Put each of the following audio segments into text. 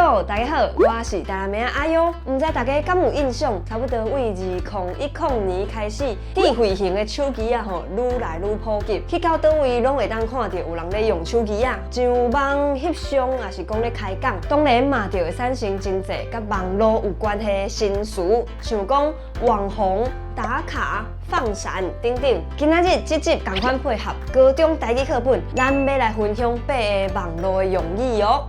Hello， 大家好，我是台南妹仔阿优。唔知大家敢有印象？差不多为2010年开始，智慧型的手机啊愈来愈普及，去到倒位拢会当看到有人咧用手机啊，上网翕相，也是讲咧开讲。当然嘛，就会产生真侪甲网络有关系的新词，像讲网红、打卡、放闪等等。今仔日这集同款配合高中台语课本，咱要来分享8个网络的用语哦。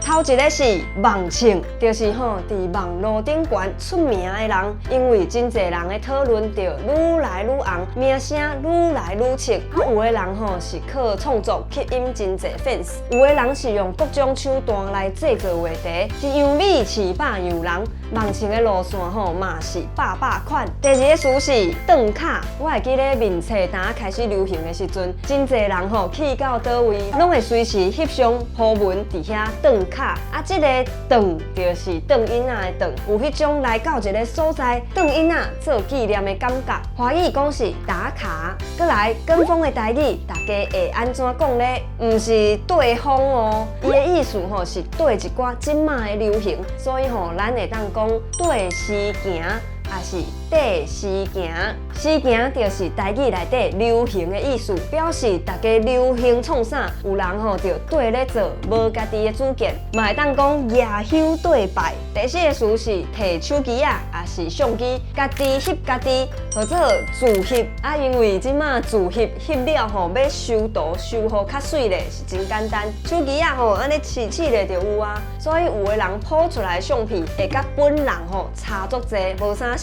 头一个是网庆，就是伫网络顶悬出名的人，因为真侪人的讨论就愈来愈红，名声愈来愈清。有的人是靠创作吸引真侪 fans， 有的人是用各种手段来制作话题，一样米饲百样人。网庆的路线嘛是百款。第二个词是断卡，我会记咧面册单开始流行的时阵，真侪人去到倒位，拢会随时翕相、po文伫遐断卡。啊，这个断就是断影仔的断，有迄种来到一个所在断影仔做纪念的感觉。华语讲是打卡，再来跟风的台语，大家会安怎讲咧？唔是对风哦，伊的意思是对一寡即卖的流行，所以咱会当讲对时行。也是缀时行，时行就是台语内底流行的意思，表示大家流行创啥，有人就缀咧做，无家己的主见，嘛会当讲夜香对拜。第四个词是摕手机啊，也是相机，家己翕家己，或者自翕啊，因为即马自翕翕了要修图修好较水咧，是真简单。手机啊安尼试咧就有啊，所以有的人拍出来的相片会甲本人差足济，无啥。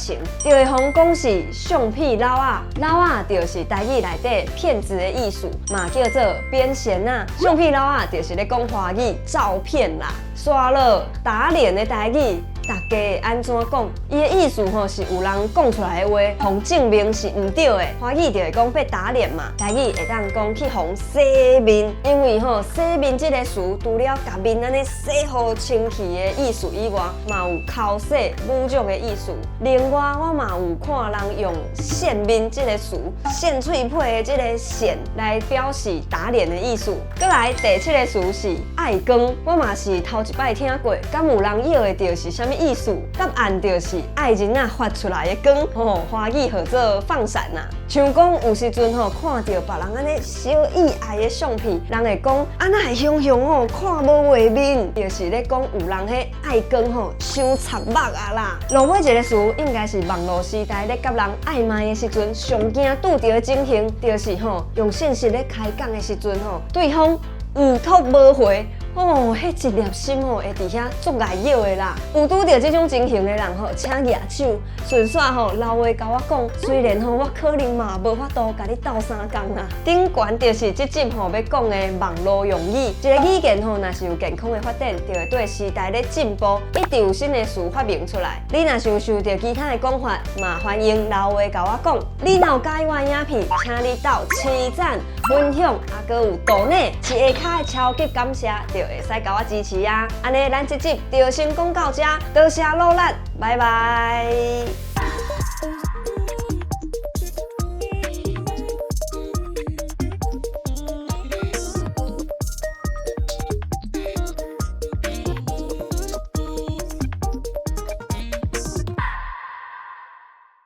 就会讲讲是相片佬啊，佬啊就是台语内底骗子的意思，嘛叫做编嫌啊。相片佬啊就是咧讲华语照片啦，刷了打脸的台语。大家会安怎讲？伊的意思是有人讲出来的话，互证明是唔对的。华语就会讲被打脸嘛，台语会当讲去互洗面，因为洗面这个词除了甲面安尼洗好清气的意思以外，嘛有口洗侮辱的意思。另外，我嘛有看人用线面这个词，线脆皮的这个线来表示打脸的意思。再来第七个词是爱光，我嘛是头一摆听过，敢有人以为着是啥物？意思答案就是爱人啊发出来的光，华语叫做放闪呐。像讲有时阵看到别人安尼小意爱的相片，人会讲啊那会凶凶看无画面，就是咧讲有人迄爱光伤插目啊啦。落尾一个词应该是网络时代咧甲人暧昧的时阵，上惊拄到的情形，就是用信息咧开讲的时阵对方有托无回。迄一粒心会伫遐足碍扰的啦。有拄到这种情形的人请举手，顺续留话甲我讲。虽然我可能嘛无法度甲你斗相共啦。顶悬就是这集要讲的网络用语。一个语言若是有健康的发展，就会对时代咧进步，一直有新的词发明出来。你若是有受到其他的讲法，嘛欢迎留话甲我讲。你若有喜欢影片，请你到七赞、分享，还有抖内一下骹的超级感谢。会使甲我支持啊！安尼，咱这集就先讲到这，多谢努力，拜拜。